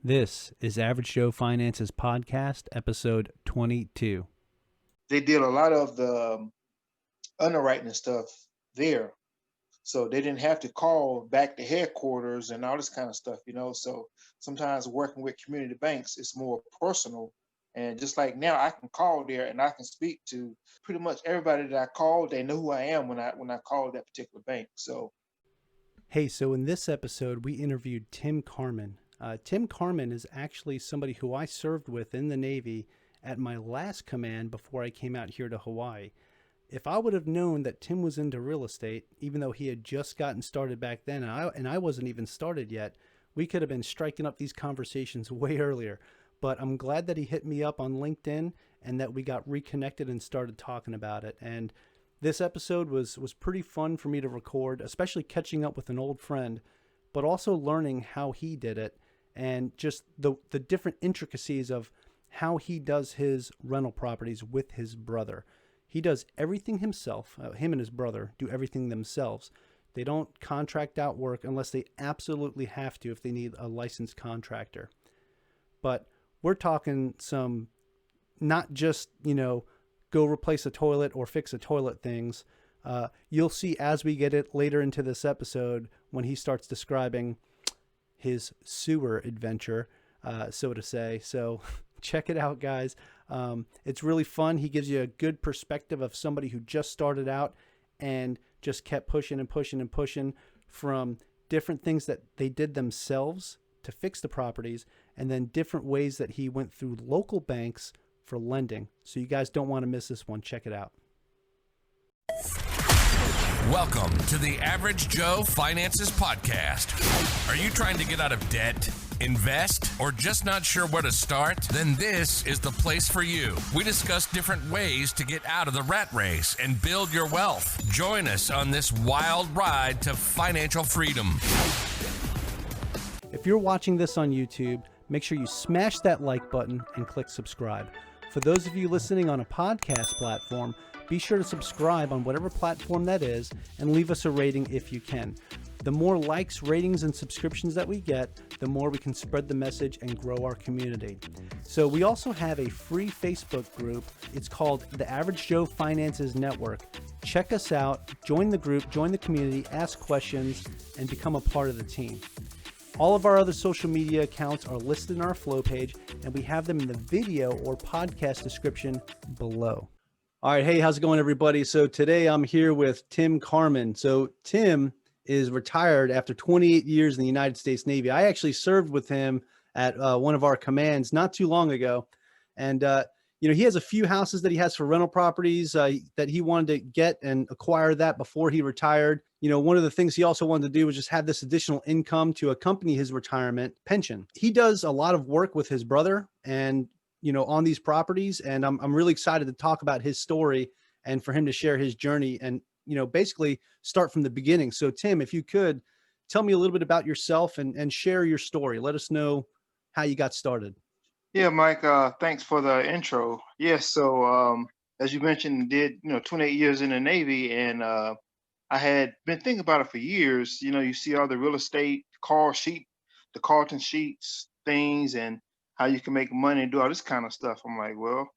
This is Average Joe Finance's podcast, episode 22. They did a lot of the underwriting and stuff there. So they didn't have to call back to headquarters and all this kind of stuff. So sometimes working with community banks is more personal. And just like now, I can call there and I can speak to pretty much everybody that I call. They know who I am when I call that particular bank. So Hey, so in this episode, we interviewed Tim Carmon. Tim Carmon is actually somebody who I served with in the Navy at my last command before I came out here to Hawaii. If I would have known that Tim was into real estate, even though he had just gotten started back then, and I wasn't even started yet, we could have been striking up these conversations way earlier. But I'm glad that he hit me up on LinkedIn and that we got reconnected and started talking about it. And this episode was pretty fun for me to record, especially catching up with an old friend, but also learning how he did it and just the different intricacies of how he does his rental properties with his brother. He does everything himself. Him and his brother do everything themselves. They don't contract out work unless they absolutely have to if they need a licensed contractor. But we're talking some, not just, go replace a toilet or fix a toilet things. You'll see as we get it later into this episode when he starts describing his sewer adventure, so to say. So check it out, guys. It's really fun. He gives you a good perspective of somebody who just started out and just kept pushing and pushing and pushing from different things that they did themselves to fix the properties, and then different ways that he went through local banks for lending. So you guys don't want to miss this one. Check it out. Welcome to the Average Joe Finances Podcast. Are you trying to get out of debt, invest, or just not sure where to start? Then this is the place for you. We discuss different ways to get out of the rat race and build your wealth. Join us on this wild ride to financial freedom. If you're watching this on YouTube, make sure you smash that like button and click subscribe. For those of you listening on a podcast platform, be sure to subscribe on whatever platform that is and leave us a rating if you can. The more likes, ratings, and subscriptions that we get, the more we can spread the message and grow our community. So we also have a free Facebook group. It's called the Average Joe Finances Network. Check us out, join the group, join the community, ask questions, and become a part of the team. All of our other social media accounts are listed in our flow page, and we have them in the video or podcast description below. All right. Hey, how's it going, everybody? So today I'm here with Tim Carmon. So Tim is retired after 28 years in the United States Navy. I actually served with him at one of our commands not too long ago. And, he has a few houses that he has for rental properties that he wanted to get and acquire that before he retired. One of the things he also wanted to do was just have this additional income to accompany his retirement pension. He does a lot of work with his brother and, on these properties. And I'm really excited to talk about his story and for him to share his journey and, basically start from the beginning. So Tim, if you could tell me a little bit about yourself and share your story. Let us know how you got started. yeah, Mike, thanks for the intro. Yes, so as you mentioned, did 28 years in the Navy, and I had been thinking about it for years. You see all the real estate call sheet, the Carlton sheets, things, and how you can make money and do all this kind of stuff. I'm like, well,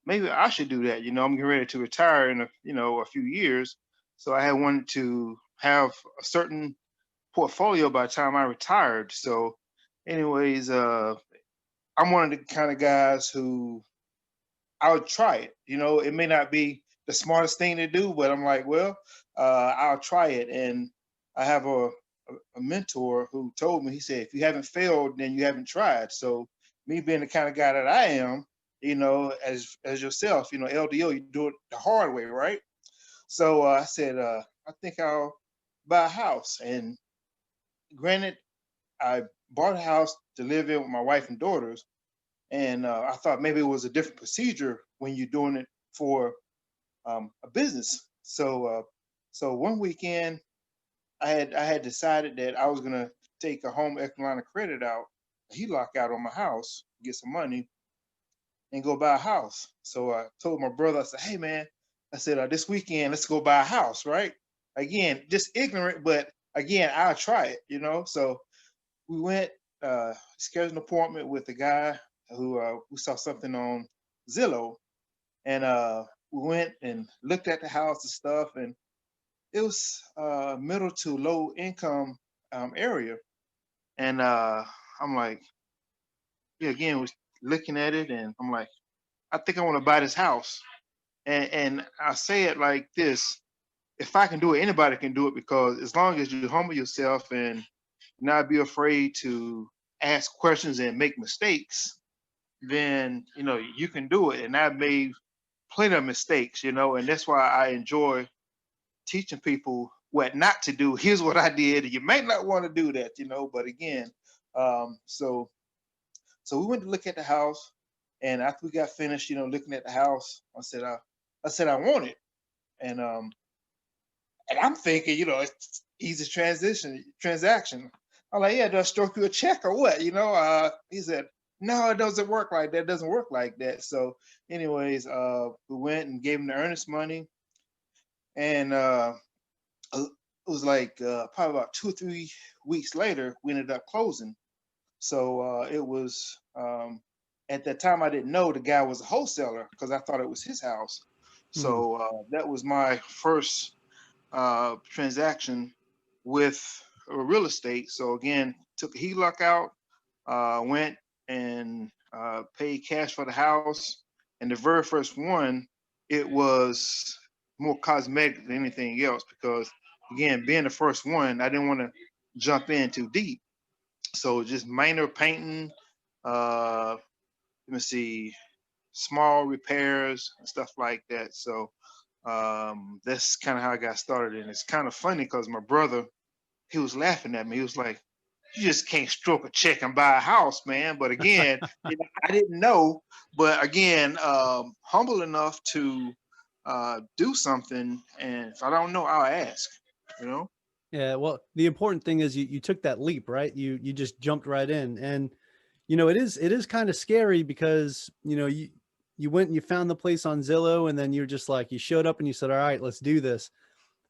maybe I should do that. I'm getting ready to retire in a few years, so I had wanted to have a certain portfolio by the time I retired. So, anyways, I'm one of the kind of guys who I would try it. It may not be the smartest thing to do, but I'm like, well, I'll try it. And I have a mentor who told me, he said, if you haven't failed, then you haven't tried. So me being the kind of guy that I am, as yourself, LDO, you do it the hard way, right? So I said, I think I'll buy a house. And granted, I bought a house to live in with my wife and daughters. And I thought maybe it was a different procedure when you're doing it for a business. So one weekend, I had decided that I was gonna take a home equity line of credit out, a HELOC out on my house, get some money, and go buy a house. So I told my brother, I said, "Hey man," I said, "this weekend, let's go buy a house." Right? Again, just ignorant, but again, I'll try it. So we went scheduled an appointment with a guy who we saw something on Zillow, and we went and looked at the house and stuff, and it was middle to low income area, and I'm like, yeah, again, was looking at it, and I'm like, I think I want to buy this house, and I say it like this: if I can do it, anybody can do it, because as long as you humble yourself and not be afraid to ask questions and make mistakes, then you can do it. And I've made plenty of mistakes, and that's why I enjoy teaching people what not to do. Here's what I did. You may not want to do that, but again, so we went to look at the house, and after we got finished, looking at the house, I said I want it, and I'm thinking, it's easy transaction. I'm like, yeah, do I stroke you a check or what? He said, no, it doesn't work like that. It doesn't work like that. So, anyways, we went and gave him the earnest money, and it was like probably about 2 or 3 weeks later, we ended up closing. So it was at that time I didn't know the guy was a wholesaler because I thought it was his house. Hmm. So that was my first transaction with real estate. So again, took a HELOC out, went and paid cash for the house. And the very first one, it was more cosmetic than anything else because, again, being the first one, I didn't want to jump in too deep. So just minor painting, let me see, small repairs and stuff like that. So that's kind of how I got started. And it's kind of funny because my brother, he was laughing at me. He was like, you just can't stroke a check and buy a house, man. But again, I didn't know. But again, humble enough to do something. And if I don't know, I'll ask, you know? Yeah, well, the important thing is you took that leap, right? You just jumped right in. And it is kind of scary because, you went and you found the place on Zillow, and then you're just like, you showed up and you said, "All right, let's do this."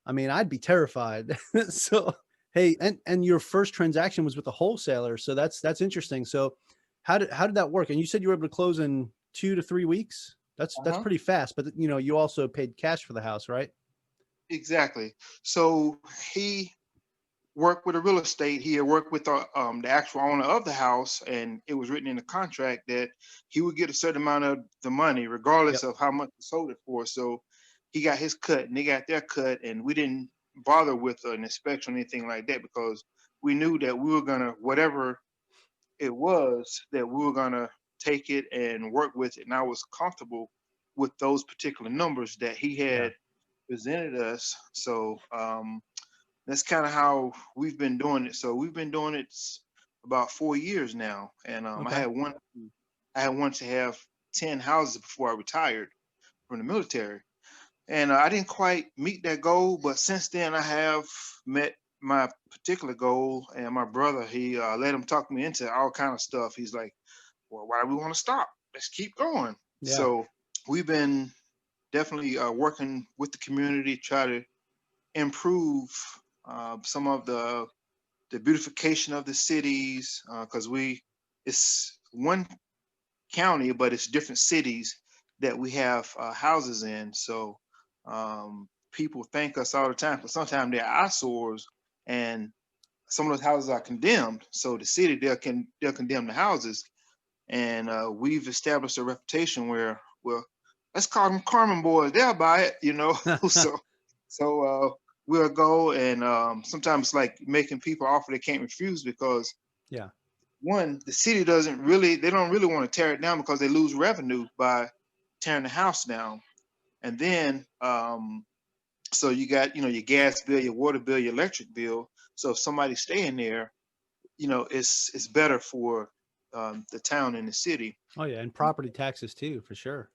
I mean, I'd be terrified. So, hey, and your first transaction was with a wholesaler, so that's interesting. So, how did that work? And you said you were able to close in 2 to 3 weeks. That's Uh-huh. pretty fast, but you also paid cash for the house, right? Exactly. So he worked with a real estate. He had worked with the actual owner of the house, and it was written in the contract that he would get a certain amount of the money, regardless Yep. of how much he sold it for. So he got his cut, and they got their cut, and we didn't bother with an inspection or anything like that because we knew that we were gonna whatever it was that we were gonna take it and work with it, and I was comfortable with those particular numbers that he Yeah. had presented us. So that's kind of how we've been doing it. So we've been doing it about 4 years now, and Okay. I had wanted to have 10 houses before I retired from the military, and I didn't quite meet that goal. But since then, I have met my particular goal, and my brother, he let him talk me into all kind of stuff. He's like, "Well, why do we want to stop? Let's keep going." Yeah. So we've been definitely working with the community, try to improve some of the beautification of the cities because we it's one county but it's different cities that we have houses in. So people thank us all the time because sometimes they're eyesores, and some of those houses are condemned, so the city they'll condemn the houses, and we've established a reputation where, well, let's call them Carmon boys. They'll buy it, so we'll go, and sometimes it's like making people offer they can't refuse because Yeah. one, the city they don't really want to tear it down because they lose revenue by tearing the house down, and then so you got your gas bill, your water bill, your electric bill. So if somebody's staying there, it's better for the town and the city. Oh yeah, and property taxes too, for sure.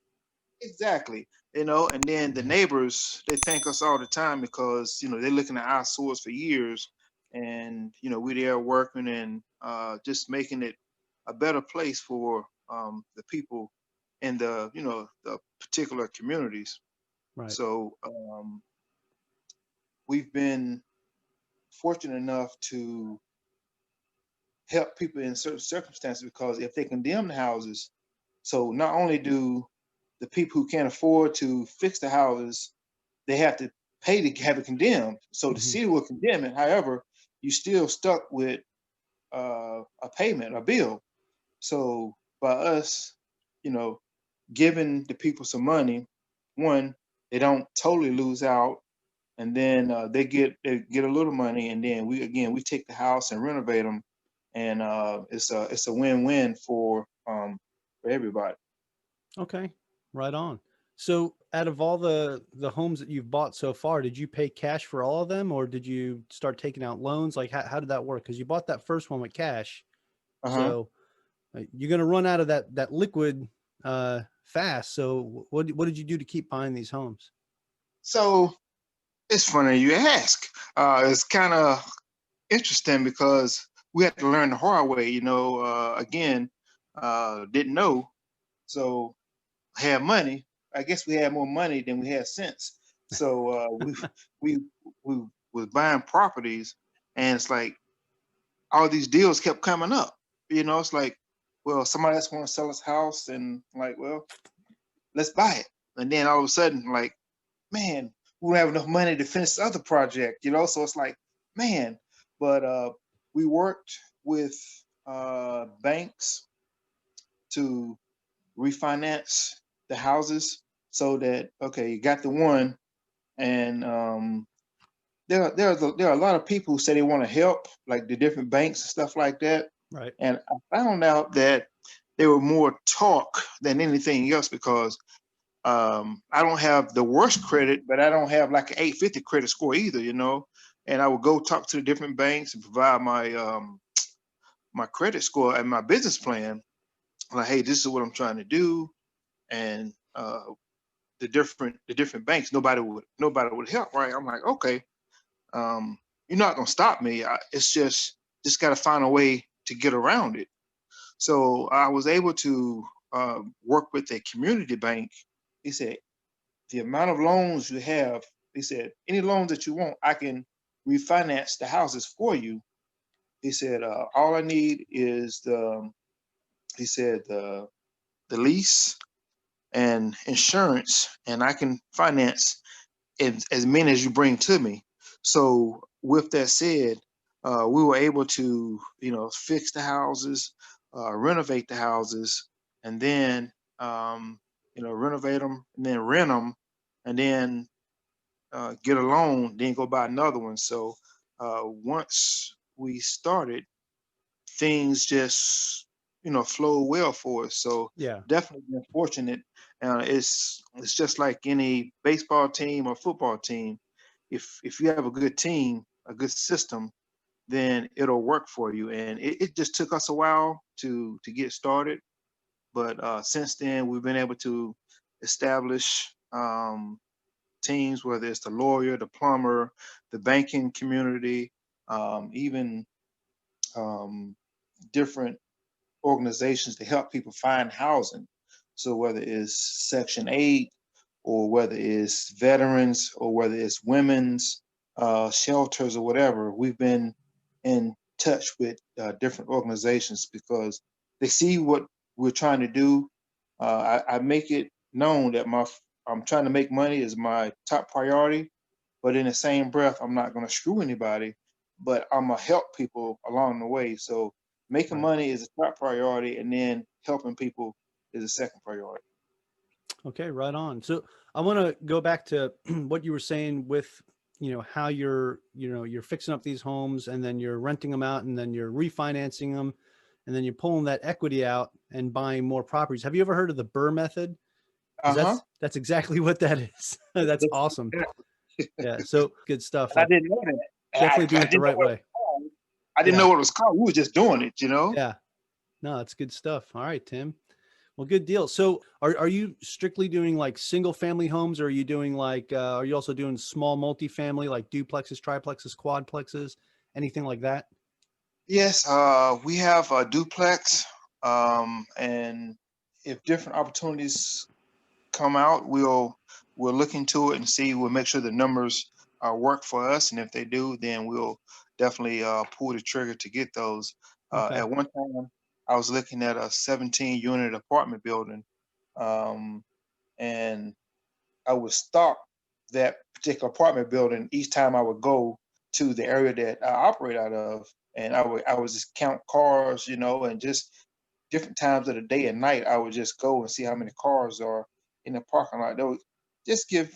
Exactly. And then the neighbors, they thank us all the time because, they're looking at our sores for years, and, we're there working and just making it a better place for the people in the particular communities. Right. So we've been fortunate enough to help people in certain circumstances, because if they condemn the houses, so not only do the people who can't afford to fix the houses, they have to pay to have it condemned. So the Hmm. city will condemn it. However, you still stuck with a payment, a bill. So by us, you know, giving the people some money, one, they don't totally lose out, and then they get a little money, and then we take the house and renovate them, and it's a win-win for everybody. Okay, right on. So, out of all the homes that you've bought so far, did you pay cash for all of them, or did you start taking out loans? Like, how did that work? Because you bought that first one with cash, Uh-huh. so you're going to run out of that liquid fast. So, what did you do to keep buying these homes? So it's funny you ask. It's kind of interesting because we had to learn the hard way. Again, didn't know, so had money. I guess we had more money than we had sense. So we we was buying properties, and it's like all these deals kept coming up. It's like, well, somebody else want to sell his house, and like, well, let's buy it. And then all of a sudden, like, man, we don't have enough money to finish the other project. So it's like, man, but we worked with banks to refinance the houses, so that, okay, you got the one, and there are a lot of people who say they want to help, like the different banks and stuff like that. Right. And I found out that they were more talk than anything else, because I don't have the worst credit, but I don't have like an 850 credit score either. And I would go talk to the different banks and provide my credit score and my business plan. Like, hey, this is what I'm trying to do, and the different banks, nobody would help, right? I'm like, okay, um, you're not gonna stop me. It's just got to find a way to get around it. So I was able to work with a community bank. He said, the amount of loans you have, he said, any loans that you want, I can refinance the houses for you. He said, all I need is he said, the lease and insurance, and I can finance as many as you bring to me. So with that said, we were able to, fix the houses, renovate the houses, and then, renovate them, and then rent them, and then get a loan, then go buy another one. So once we started, things just flowed well for us. So Yeah. definitely been fortunate. It's just like any baseball team or football team. If you have a good team, a good system, then it'll work for you. And it just took us a while to get started, but since then we've been able to establish teams, whether it's the lawyer, the plumber, the banking community, even um, different organizations to help people find housing. So whether it's Section 8, or whether it's veterans, or whether it's women's shelters, or whatever, we've been in touch with different organizations, because they see what we're trying to do. I make it known that I'm trying to make money is my top priority, but in the same breath, I'm not going to screw anybody, but I'm gonna help people along the way. So making Right. money is a top priority, and then helping people is a second priority. Okay, right on. So I want to go back to what you were saying with, how you're fixing up these homes and then you're renting them out and then you're refinancing them and then you're pulling that equity out and buying more properties. Have you ever heard of the Burr method? Because Uh-huh. that's exactly what that is. That's awesome. Yeah. So good stuff. And I Like, didn't know that. definitely I doing it the didn't know right what it way. was called. I didn't Yeah. know what it was called. We were just doing it. Yeah. No, that's good stuff. All right, Tim. Well, good deal. So are you strictly doing like single family homes, or are you doing like, are you also doing small multifamily, like duplexes, triplexes, quadplexes, anything like that? Yes, we have a duplex, and if different opportunities come out, we'll look into it and see. We'll make sure the numbers work for us, and if they do, then we'll definitely pull the trigger to get those. Okay. At one time, I was looking at a 17 unit apartment building, um, and I would stop that particular apartment building each time I would go to the area that I operate out of, and I would just count cars, and just different times of the day and night, I would just go and see how many cars are in the parking lot. That would just give,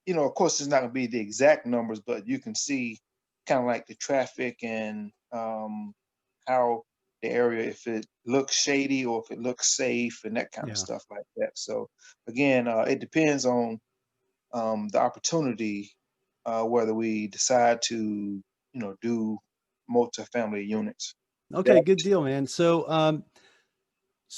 of course, it's not going to be the exact numbers, but you can see kind of like the traffic and how the area, if it looks shady or if it looks safe and that kind of Yeah. stuff like that. So again, it depends on the opportunity, whether we decide to, do multifamily units. Okay, That, good deal, man. So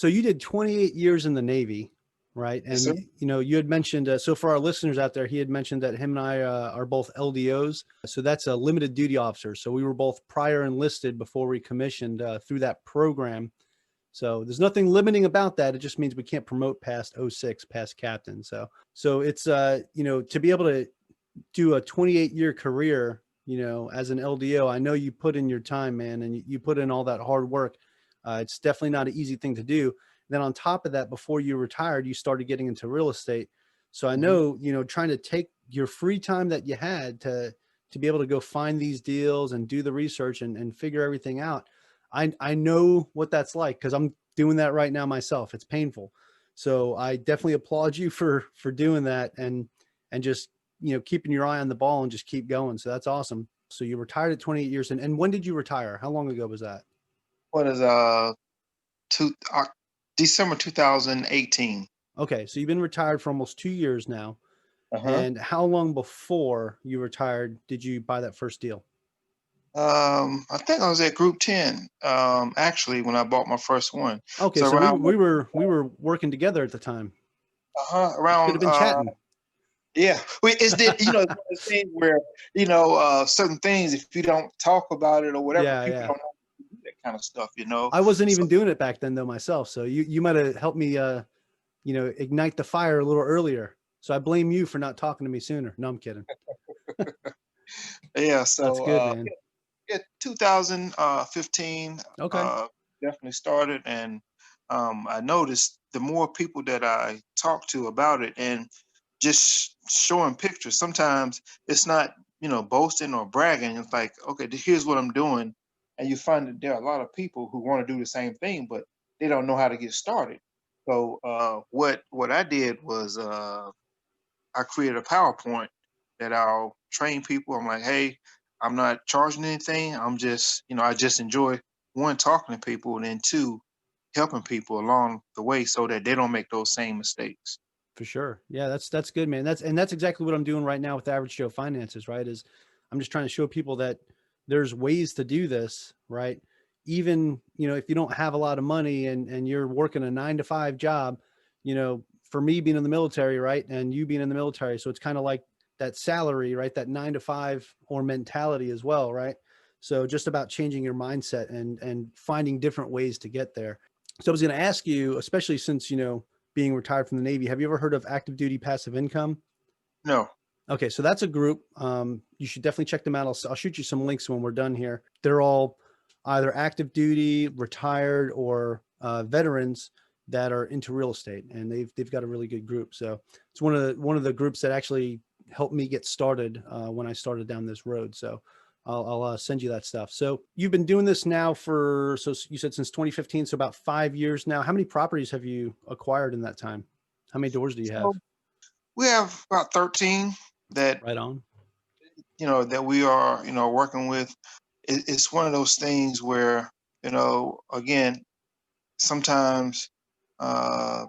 you did 28 years in the Navy, right? yes, And sir. you had mentioned, so for our listeners out there, he had mentioned that him and I are both LDOs. So that's a limited duty officer. So we were both prior enlisted before we commissioned through that program. So there's nothing limiting about that. It just means we can't promote past '06, past captain. So it's to be able to do a 28-year career, as an LDO, I know you put in your time, man, and you put in all that hard work. It's definitely not an easy thing to do. Then on top of that, before you retired, you started getting into real estate. So I Hmm. know, trying to take your free time that you had to be able to go find these deals and do the research and figure everything out. I know what that's like because I'm doing that right now myself. It's painful. So I definitely applaud you for doing that and just keeping your eye on the ball and just keep going. So that's awesome. So you retired at 28 years. And when did you retire? How long ago was that? What is two, December 2018? Okay. So you've been retired for almost 2 years now. Uh-huh. And how long before you retired did you buy that first deal? I think I was at Group 10, actually, when I bought my first one. Okay. So So we, around, we were working together at the time. We should have around, been chatting. yeah, it's one of those things where, certain things, if you don't talk about it or whatever, Yeah. people Yeah. don't know how to do that kind of stuff. I wasn't So even doing it back then though myself. So you might've helped me, ignite the fire a little earlier. So I blame you for not talking to me sooner. No, I'm kidding. yeah, That's so good, man. yeah, 2015, Okay. definitely started, and I noticed the more people that I talk to about it, and just showing pictures. Sometimes it's not, boasting or bragging. It's like, okay, here's what I'm doing, and you find that there are a lot of people who want to do the same thing, but they don't know how to get started. So what I did was I created a PowerPoint that I'll train people. I'm like, hey, I'm not charging anything. I'm just, I just enjoy, one, talking to people, and then two, helping people along the way so that they don't make those same mistakes. For sure. Yeah, that's good, man. That's exactly what I'm doing right now with Average Joe Finances, right? Is I'm just trying to show people that there's ways to do this, right? Even, if you don't have a lot of money and you're working a 9 to 5 job, for me being in the military, right? And you being in the military. So it's kind of like that salary, right? That 9 to 5 or mentality as well, right? So just about changing your mindset and finding different ways to get there. So I was going to ask you, especially since, being retired from the Navy, have you ever heard of active duty passive income? No. Okay, so that's a group. You should definitely check them out. I'll shoot you some links when we're done here. They're all either active duty, retired, or veterans that are into real estate, and they've got a really good group. So it's one of the groups that actually helped me get started when I started down this road. So I'll send you that stuff. So you've been doing this now so you said since 2015, so about 5 years now. How many properties have you acquired in that time? How many doors do you have? So we have about 13 that, Right on. that we are, working with. It's one of those things where, again, sometimes uh,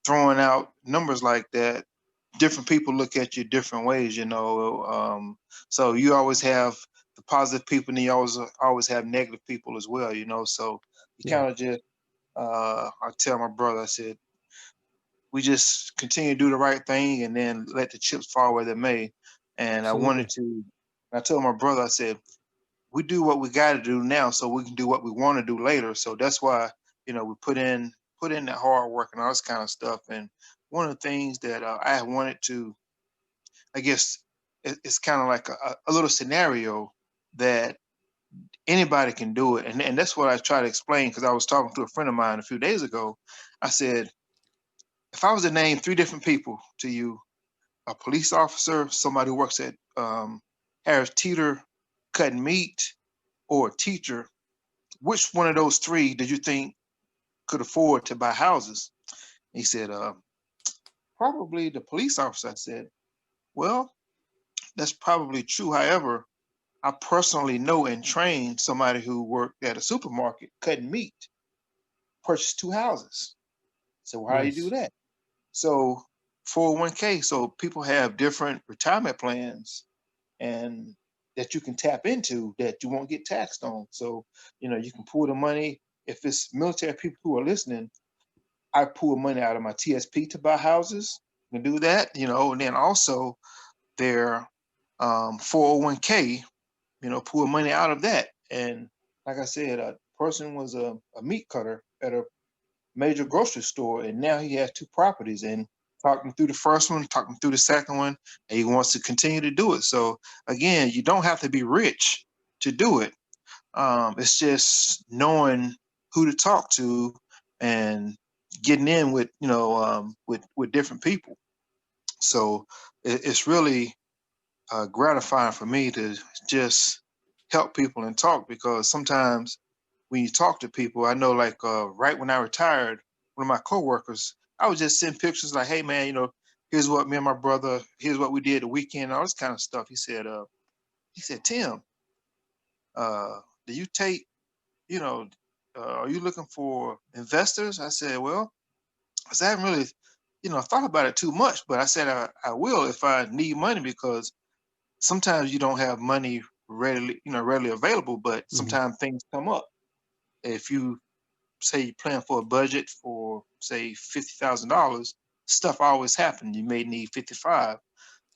throwing out numbers like that, different people look at you different ways. So you always have the positive people, and you always have negative people as well. So you Yeah, kind of just, I tell my brother, I said, we just continue to do the right thing and then let the chips fall where they may. And absolutely. I told my brother, I said, we do what we got to do now so we can do what we want to do later. So that's why, we put in that hard work and all this kind of stuff. And one of the things that I wanted to, I guess, it's kind of like a little scenario that anybody can do it. And that's what I try to explain, because I was talking to a friend of mine a few days ago. I said, if I was to name 3 different people to you, a police officer, somebody who works at Harris Teeter cutting meat, or a teacher, which one of those 3 did you think could afford to buy houses? He said, probably the police officer. I said, well, that's probably true. However, I personally know and trained somebody who worked at a supermarket cutting meat, purchased 2 houses. So how do you do Nice. that? So 401k, so people have different retirement plans and that you can tap into that you won't get taxed on. So, you can pull the money. If it's military people who are listening, I pull money out of my TSP to buy houses. You can do that, and then also their 401k, pull money out of that. And like I said, a person was a meat cutter at a major grocery store, and now he has 2 properties, and talking through the first one, talking through the second one, and he wants to continue to do it. So again, you don't have to be rich to do it. It's just knowing who to talk to and getting in with with different people. So it's really gratifying for me to just help people and talk, because sometimes when you talk to people, I know, like, right when I retired, one of my coworkers, I would just send pictures like, hey man, here's what me and my brother, here's what we did the weekend, all this kind of stuff. He said, Tim, do you take, you know, are you looking for investors? I said, well, I haven't really, thought about it too much, but I said I will if I need money, because sometimes you don't have money readily available, but Hmm. sometimes things come up. If you say you plan for a budget for, say, $50,000, stuff always happens. You may need 55.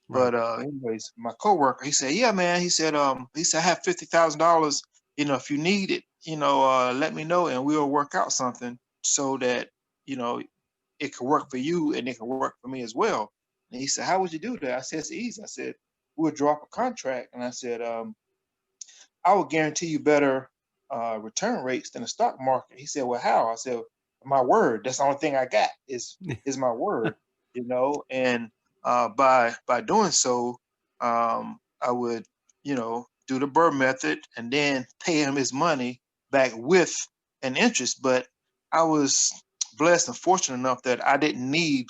Right. But anyways, my coworker, he said, yeah, man. He said, I have $50,000. If you need it, let me know and we'll work out something so that, you know, it can work for you and it can work for me as well. And he said, how would you do that? I said, it's easy. I said, we'll drop a contract. And I said, I will guarantee you better return rates than the stock market. He said, well, how? I said, my word. That's the only thing I got is my word, and by doing so, I would, do the Burr method and then pay him his money back with an interest. But I was blessed and fortunate enough that I didn't need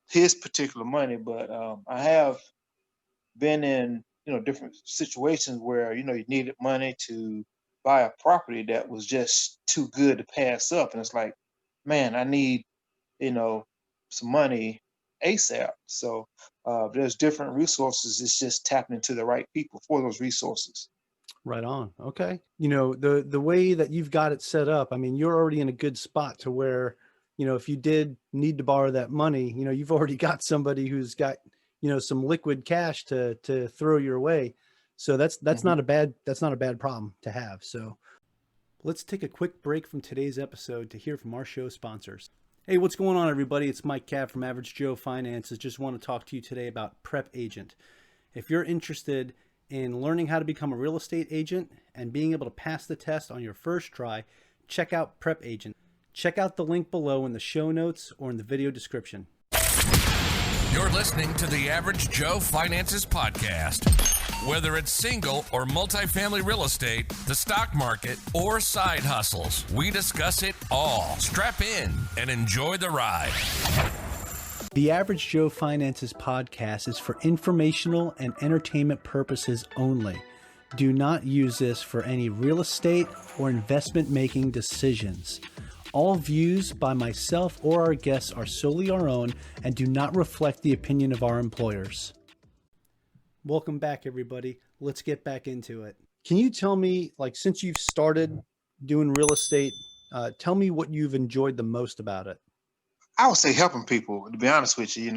his particular money, but I have been in different situations where you needed money to buy a property that was just too good to pass up, and it's like, man, I need you know some money ASAP. So there's different resources. It's just tapping into the right people for those resources. Right on. Okay. The way that you've got it set up, I mean, you're already in a good spot to where, if you did need to borrow that money, you've already got somebody who's got, some liquid cash to throw your way. So that's Mhm. not a bad problem to have. So let's take a quick break from today's episode to hear from our show sponsors. Hey, what's going on, everybody? It's Mike Cav from Average Joe Finances. Just want to talk to you today about Prep Agent. If you're interested in learning how to become a real estate agent and being able to pass the test on your first try, check out Prep Agent. Check out the link below in the show notes or in the video description. You're listening to the Average Joe Finances Podcast. Whether it's single or multifamily real estate, the stock market, or side hustles, we discuss it all. Strap in and enjoy the ride. The Average Joe Finances Podcast is for informational and entertainment purposes only. Do not use this for any real estate or investment making decisions. All views by myself or our guests are solely our own and do not reflect the opinion of our employers. Welcome back, everybody. Let's get back into it. Can you tell me, like, since you've started doing real estate, tell me what you've enjoyed the most about it? I would say helping people, to be honest with you.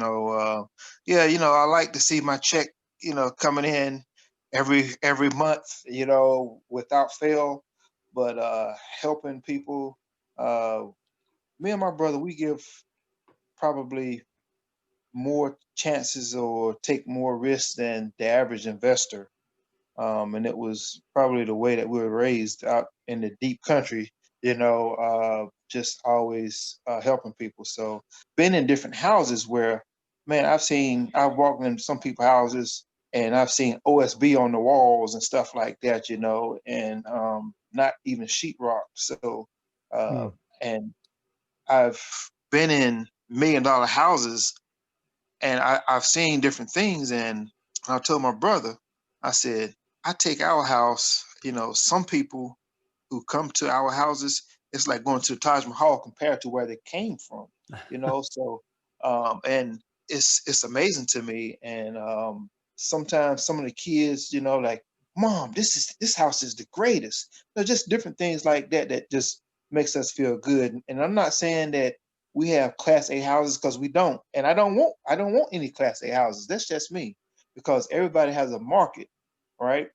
Yeah, I like to see my check, coming in every month, without fail. But helping people, uh, me and my brother, we give probably more chances or take more risks than the average investor. And it was probably the way that we were raised out in the deep country, just always helping people. So been in different houses where, man, I've walked in some people's houses and I've seen OSB on the walls and stuff like that, and not even sheetrock. So, uh, Hmm. and I've been in $1 million houses and I've seen different things. And I told my brother, I said, I take our house, some people who come to our houses, it's like going to the Taj Mahal compared to where they came from, so and it's amazing to me. And sometimes some of the kids, like, Mom, this house is the greatest. Just different things like that that just makes us feel good. And I'm not saying that we have class A houses, because we don't. And I don't want any class A houses. That's just me, because everybody has a market, right?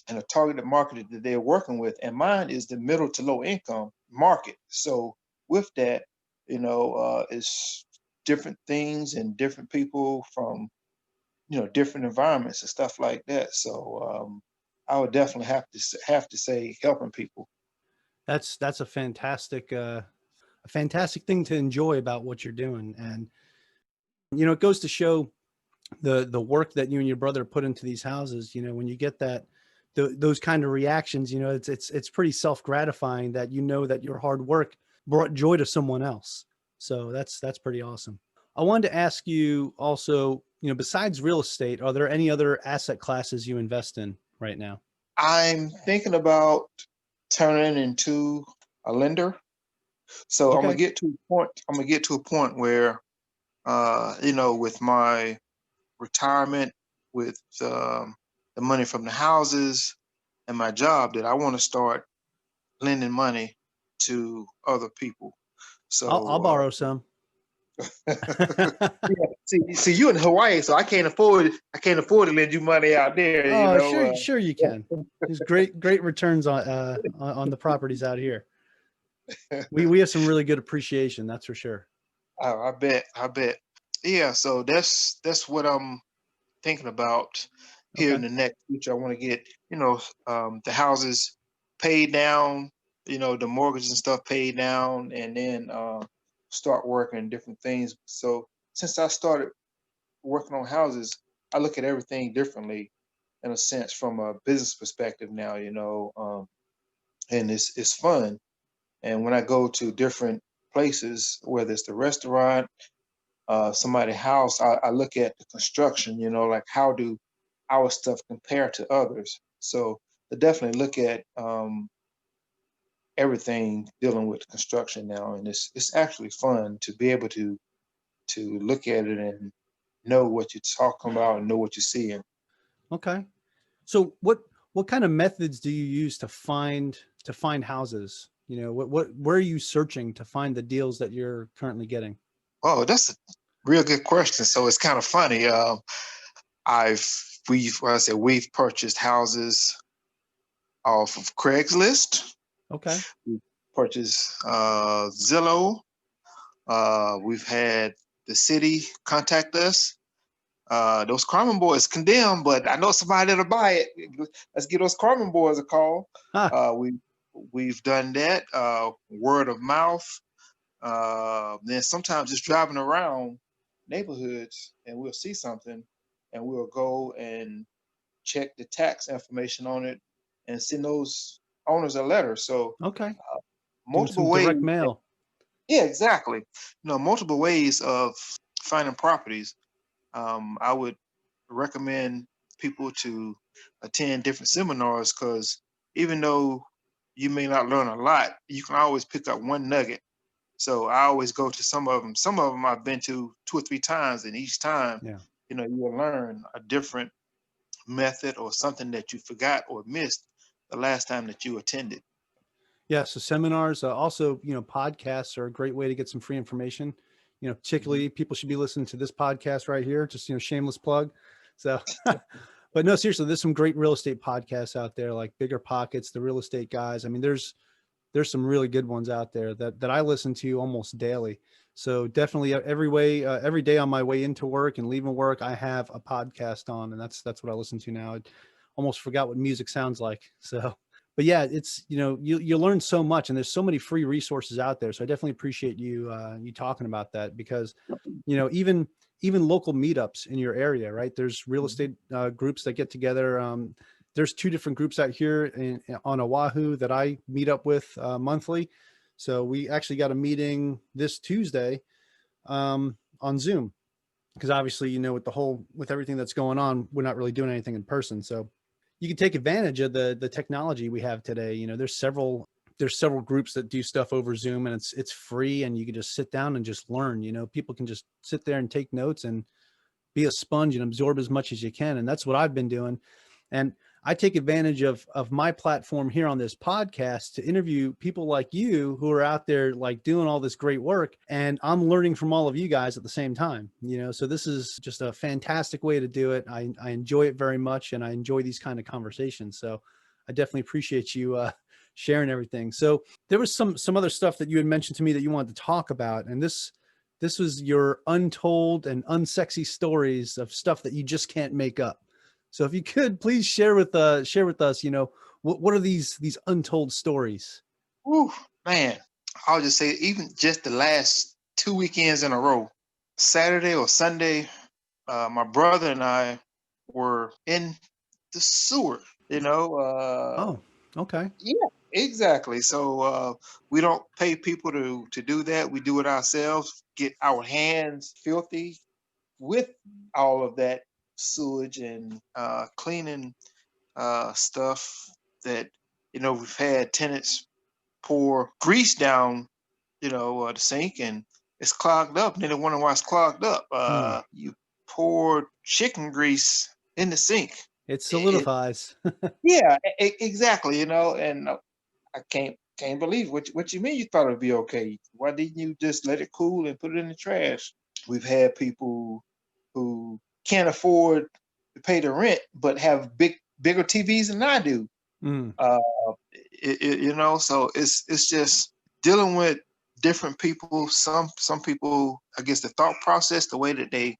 And a targeted market that they're working with. And mine is the middle to low income market. So with that, it's different things and different people from, different environments and stuff like that. So I would definitely have to say helping people. That's a fantastic thing to enjoy about what you're doing. And, it goes to show the work that you and your brother put into these houses. When you get those kind of reactions, it's pretty self-gratifying that that your hard work brought joy to someone else. So that's pretty awesome. I wanted to ask you also, besides real estate, are there any other asset classes you invest in right now? I'm thinking about turning into a lender. So I'm gonna Okay. get to a point. I'm gonna get to a point where, with my retirement, with the money from the houses and my job, that I want to start lending money to other people. I'll So, borrow some. yeah, see, you in Hawaii, so I can't afford to lend you money out there. Oh, sure you can. There's great returns on the properties out here. We have some really good appreciation, that's for sure. I bet. Yeah, so that's what I'm thinking about here in Okay. the next future. I want to get, the houses paid down, the mortgages and stuff paid down, and then start working on different things. So since I started working on houses, I look at everything differently, in a sense, from a business perspective now, and it's fun. And when I go to different places, whether it's the restaurant, somebody's house, I look at the construction, like how do our stuff compare to others. So I definitely look at everything dealing with construction now, and it's actually fun to be able to look at it and know what you're talking about and know what you're seeing. Okay. So what kind of methods do you use to find houses? Where are you searching to find the deals that you're currently getting? Oh, that's a real good question. So it's kind of funny. I've we've well, I said we've purchased houses off of Craigslist. Okay. We purchased Zillow. We've had the city contact us. Those Carmon boys condemn, but I know somebody that'll buy it. Let's give those Carmon boys a call. Ah, We've done that. Word of mouth. Then sometimes just driving around neighborhoods and we'll see something and we'll go and check the tax information on it and send those owners a letter. So okay. Doing some multiple ways. direct mail. Yeah, exactly. Multiple ways of finding properties. I would recommend people to attend different seminars, because even though you may not learn a lot, you can always pick up one nugget. So I always go to some of them. Some of them I've been to 2 or 3 times, and each time, Yeah. you will learn a different method or something that you forgot or missed the last time that you attended. Yeah. So seminars, also, podcasts are a great way to get some free information. Mhm. Particularly people should be listening to this podcast right here. Just, shameless plug. So, but no, seriously, there's some great real estate podcasts out there, like Bigger Pockets, the real estate guys. I mean, there's some really good ones out there that I listen to almost daily. So definitely every day on my way into work and leaving work, I have a podcast on, and that's what I listen to now. almost forgot what music sounds like. So, but yeah, it's, you learn so much, and there's so many free resources out there. So I definitely appreciate you talking about that, because, even local meetups in your area, right? There's real estate groups that get together. There's 2 different groups out here on Oahu that I meet up with monthly. So we actually got a meeting this Tuesday on Zoom, because obviously, with everything that's going on, we're not really doing anything in person. So you can take advantage of the technology we have today. There's several groups that do stuff over Zoom, and it's free, and you can just sit down and just learn. People can just sit there and take notes and be a sponge and absorb as much as you can. And that's what I've been doing. And I take advantage of my platform here on this podcast to interview people like you who are out there like doing all this great work. And I'm learning from all of you guys at the same time, so this is just a fantastic way to do it. I enjoy it very much, and I enjoy these kind of conversations. So I definitely appreciate you sharing everything. So there was some other stuff that you had mentioned to me that you wanted to talk about. And this was your untold and unsexy stories of stuff that you just can't make up. So if you could please share with us, what are these untold stories? Whew, man, I'll just say, even just the last 2 weekends in a row, Saturday or Sunday, my brother and I were in the sewer. Oh, okay. Yeah, exactly. So we don't pay people to do that. We do it ourselves. Get our hands filthy with all of that sewage and cleaning stuff that we've had tenants pour grease down the sink, and it's clogged up, and then they wonder why it's clogged up. You pour chicken grease in the sink. It It, solidifies. yeah, exactly. And I can't believe what you mean you thought it'd be okay. Why didn't you just let it cool and put it in the trash? We've had people who can't afford to pay the rent but have bigger TVs than I do. Mm, Uh, so it's just dealing with different people. Some people, I guess, the thought process, the way that they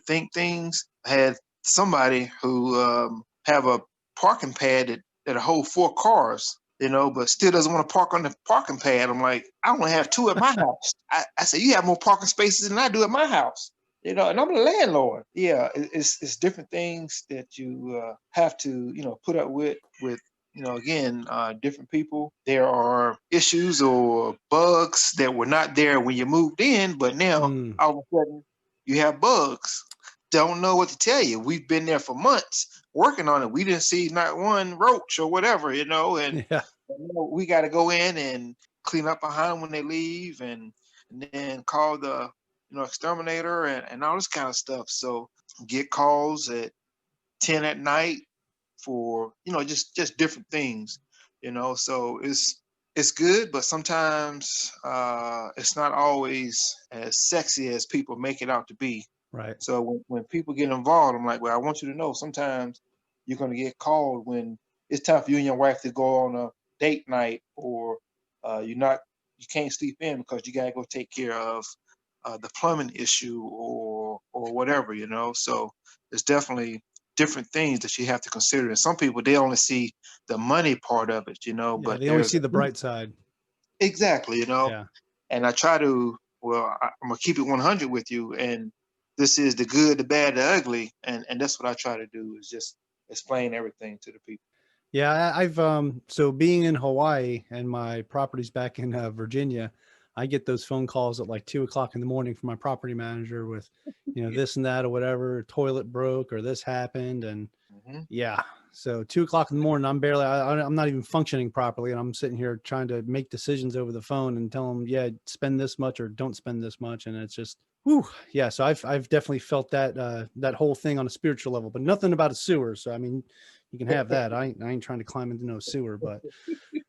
think things. I had somebody who have a parking pad that hold 4 cars, but still doesn't want to park on the parking pad. I'm like, I only have 2 at my house. I said, you have more parking spaces than I do at my house. And I'm the landlord. Yeah, it's different things that you have to put up with again, different people. There are issues or bugs that were not there when you moved in, but now mm, all of a sudden you have bugs. Don't know what to tell you. We've been there for months working on it. We didn't see not one roach or whatever, and yeah. we got to go in and clean up behind them when they leave, and then call the exterminator and all this kind of stuff. So get calls at 10 at night for just different things, so it's good, but sometimes it's not always as sexy as people make it out to be. Right. So when people get involved, I'm like, well, I want you to know sometimes you're going to get called when it's time for you and your wife to go on a date night, or you can't sleep in because you got to go take care of the plumbing issue or whatever, so it's definitely different things that you have to consider. And some people, they only see the money part of it, Yeah. but They only there's see the bright side. exactly, Yeah. and I try to, I'm gonna keep it 100 with you. And this is the good, the bad, the ugly. And that's what I try to do, is just explain everything to the people. Yeah, I've so being in Hawaii and my property's back in Virginia, I get those phone calls at like 2 o'clock in the morning from my property manager with, this and that or whatever, toilet broke or this happened. And Mhm. yeah, so 2 o'clock in the morning, I'm not even functioning properly. And I'm sitting here trying to make decisions over the phone and tell them, yeah, spend this much or don't spend this much. And it's just, whew, yeah. So I've definitely felt that whole thing on a spiritual level, but nothing about a sewer. So, I mean, you can have that. I ain't trying to climb into no sewer, but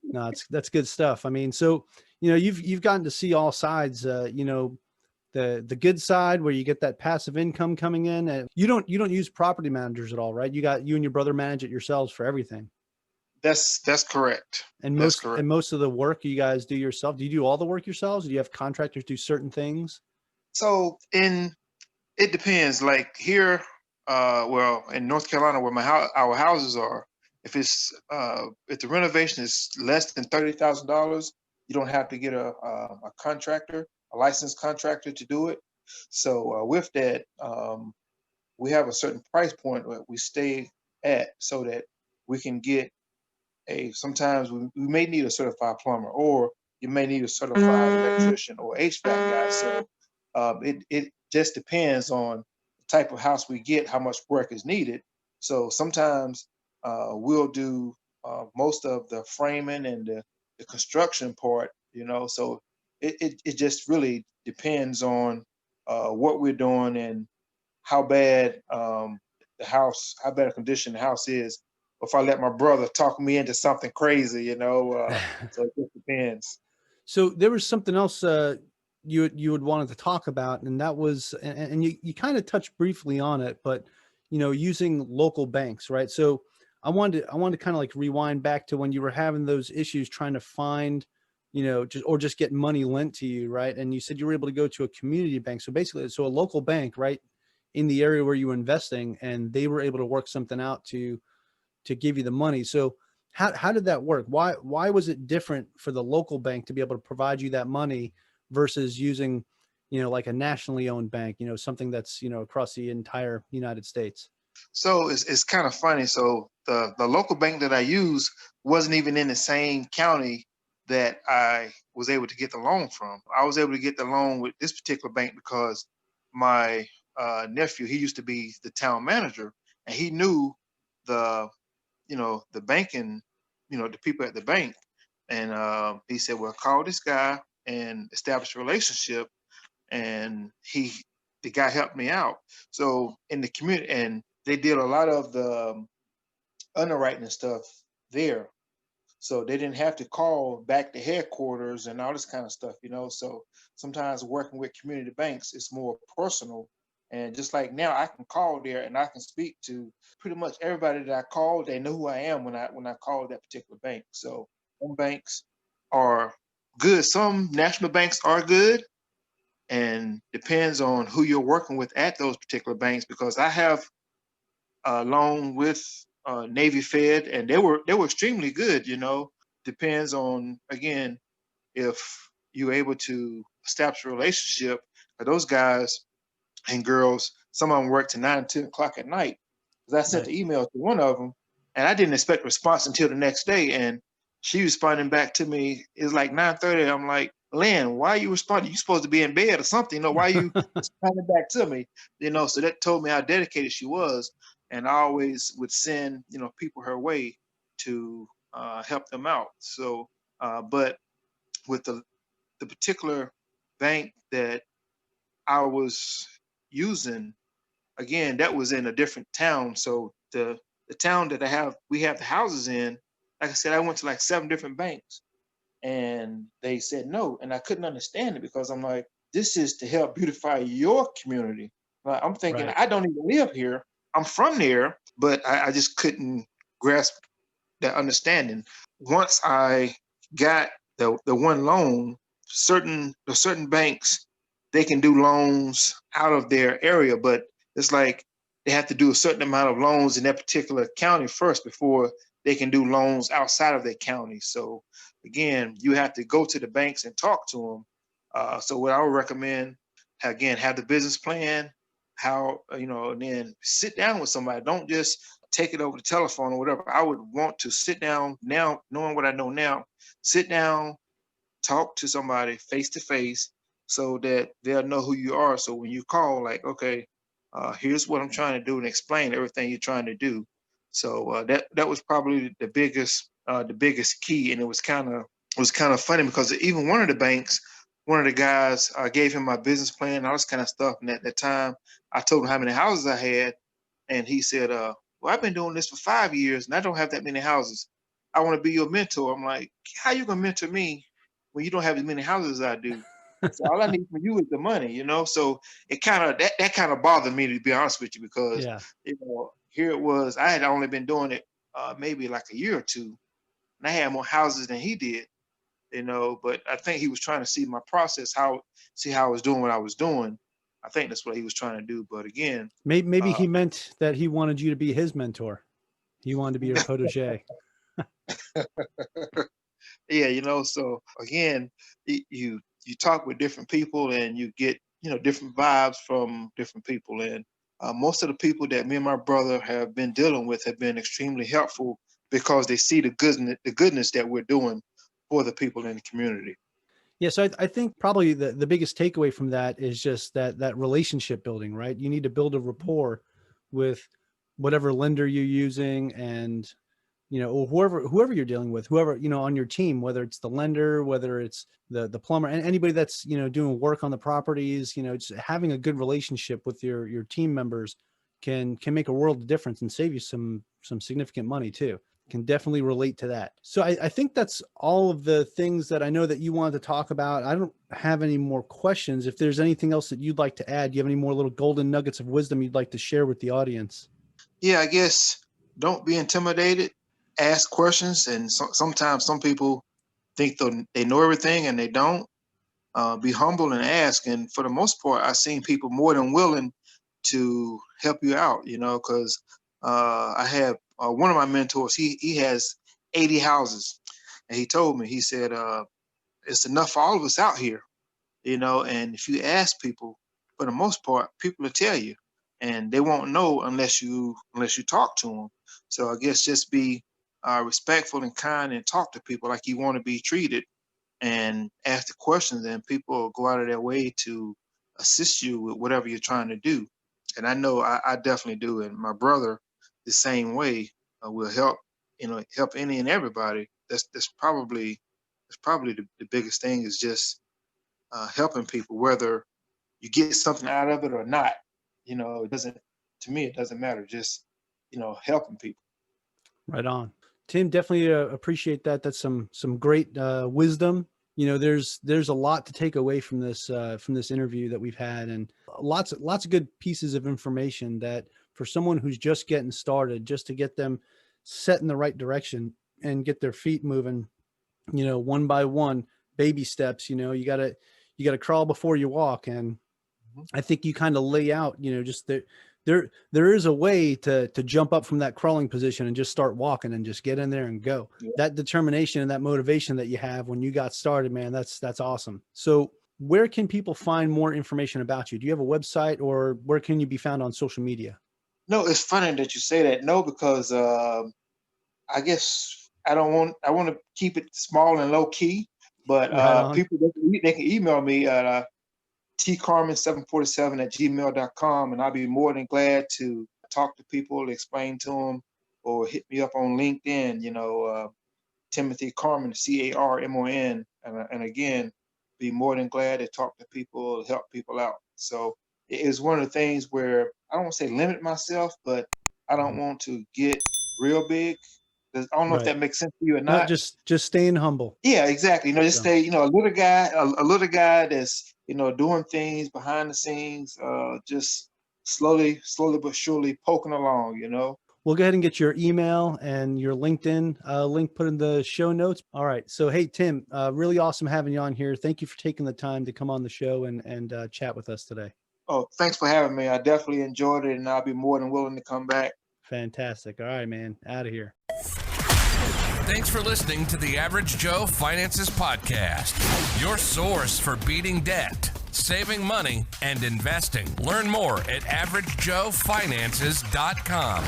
no, that's good stuff. I mean, so, you've gotten to see all sides, the good side where you get that passive income coming in, and you don't use property managers at all, right? You and your brother manage it yourselves for everything. That's correct. And That's most correct. and most of the work you guys do yourself. Do you do all the work yourselves? Or do you have contractors do certain things? So it depends. Like here, well, in North Carolina, where our houses are, if the renovation is less than $30,000, you don't have to get a contractor, a licensed contractor to do it. So with that, we have a certain price point that we stay at so that we can get sometimes we may need a certified plumber, or you may need a certified electrician or HVAC guy. So it just depends on the type of house we get, how much work is needed. So sometimes we'll do most of the framing and the construction part, so it just really depends on what we're doing and how bad how bad a condition the house is. If I let my brother talk me into something crazy, so it just depends. So there was something else you had wanted to talk about, and that was, and you kind of touched briefly on it, but using local banks, right? So I wanted to kind of like rewind back to when you were having those issues trying to find, just get money lent to you, right? And you said you were able to go to a community bank. So basically, so a local bank, right, in the area where you were investing, and they were able to work something out to give you the money. So how did that work? Why was it different for the local bank to be able to provide you that money versus using, like a nationally owned bank, something that's, across the entire United States? So it's kind of funny. So the local bank that I use wasn't even in the same county that I was able to get the loan from. I was able to get the loan with this particular bank because my nephew, he used to be the town manager, and he knew the the banking, the people at the bank. And he said, well, call this guy and establish a relationship. And the guy helped me out. So in the community, and they did a lot of the underwriting and stuff there. So they didn't have to call back to headquarters and all this kind of stuff. So sometimes working with community banks is more personal. And just like now, I can call there and I can speak to pretty much everybody that I call. They know who I am when I call that particular bank. So some banks are good. Some national banks are good, and depends on who you're working with at those particular banks. Because I have a loan with Navy Fed, and they were extremely good. Depends on, again, if you're able to establish a relationship. Those guys and girls, some of them work to 9, 10 o'clock at night. Because I sent Nice. the email to one of them, and I didn't expect a response until the next day. And she responding back to me. It's like 9:30. I'm like, Lynn, why are you responding? You're supposed to be in bed or something. Why are you responding back to me? So that told me how dedicated she was. And I always would send, people her way to help them out. So, but with the particular bank that I was using, again, that was in a different town. So the town that we have the houses in, like I said, I went to like 7 different banks, and they said no. And I couldn't understand it because I'm like, this is to help beautify your community. Like, I'm thinking, Right. I don't even live here. I'm from there, but I just couldn't grasp that understanding. Once I got the one loan, certain banks, they can do loans out of their area, but it's like they have to do a certain amount of loans in that particular county first before they can do loans outside of their county. So again, you have to go to the banks and talk to them. So what I would recommend, again, have the business plan, and then sit down with somebody. Don't just take it over the telephone or whatever. I would want to sit down now, knowing what I know now, sit down, talk to somebody face to face so that they'll know who you are. So when you call, like, okay, here's what I'm trying to do, and explain everything you're trying to do. So that was probably the biggest key. And it was kind of funny because even one of the guys, gave him my business plan, all this kind of stuff. And at that time, I told him how many houses I had, and he said, well, I've been doing this for 5 years and I don't have that many houses. I want to be your mentor. I'm like, how you gonna mentor me when you don't have as many houses as I do? So all I need from you is the money. So it kind of that kind of bothered me, to be honest with you, because Yeah. here it was. I had only been doing it maybe like a year or two, and I had more houses than he did. But I think he was trying to see my process, see how I was doing what I was doing. I think that's what he was trying to do. But again, Maybe uh, he meant that he wanted you to be his mentor. He wanted to be your protege. Yeah, so again, you talk with different people and you get, different vibes from different people. And most of the people that me and my brother have been dealing with have been extremely helpful because they see the goodness that we're doing for the people in the community. Yeah, so I think probably the biggest takeaway from that is just that relationship building, right? You need to build a rapport with whatever lender you're using, and or whoever you're dealing with, whoever on your team, whether it's the lender, whether it's the plumber, and anybody that's doing work on the properties. Just having a good relationship with your team members can make a world of difference and save you some significant money too. Can definitely relate to that. So I think that's all of the things that I know that you wanted to talk about. I don't have any more questions. If there's anything else that you'd like to add, do you have any more little golden nuggets of wisdom you'd like to share with the audience? Yeah, I guess don't be intimidated. Ask questions, and sometimes some people think they know everything and they don't. Be humble and ask. And for the most part, I've seen people more than willing to help you out. Because I have one of my mentors. He has 80 houses, and he told me, he said, it's enough for all of us out here. And if you ask people, for the most part, people will tell you, and they won't know unless you talk to them. So I guess just be respectful and kind and talk to people like you want to be treated, and ask the questions, and people will go out of their way to assist you with whatever you're trying to do. And I know I definitely do. And my brother, the same way, will help any and everybody. That's probably the biggest thing, is just helping people, whether you get something out of it or not. To me, it doesn't matter. Just, helping people. Right on. Tim, definitely appreciate that. That's some great wisdom. There's a lot to take away from this interview that we've had, and lots of good pieces of information that for someone who's just getting started, just to get them set in the right direction and get their feet moving, one by one, baby steps. You gotta crawl before you walk. And I think you kind of lay out, just there is a way to jump up from that crawling position and just start walking and just get in there and go. Yeah. That determination and that motivation that you have when you got started, man, that's awesome. So where can people find more information about you? Do you have a website, or where can you be found on social media? No, it's funny that you say that. No, because I guess I want to keep it small and low key, but people, they can email me at tcarmon747@gmail.com, and I'll be more than glad to talk to people, explain to them, or hit me up on LinkedIn, Timothy Carmon, Carmon, and again, be more than glad to talk to people, help people out. So it is one of the things where I don't want to say limit myself, but I don't want to get real big. I don't know if that makes sense to you or not. Just staying humble. Yeah, exactly. Just stay, a little guy that's, doing things behind the scenes, just slowly but surely poking along, We'll go ahead and get your email and your LinkedIn link put in the show notes. All right. So, hey, Tim, really awesome having you on here. Thank you for taking the time to come on the show and chat with us today. Oh, thanks for having me. I definitely enjoyed it, and I'll be more than willing to come back. Fantastic. All right, man. Out of here. Thanks for listening to the Average Joe Finances Podcast, your source for beating debt, saving money, and investing. Learn more at averagejoefinances.com.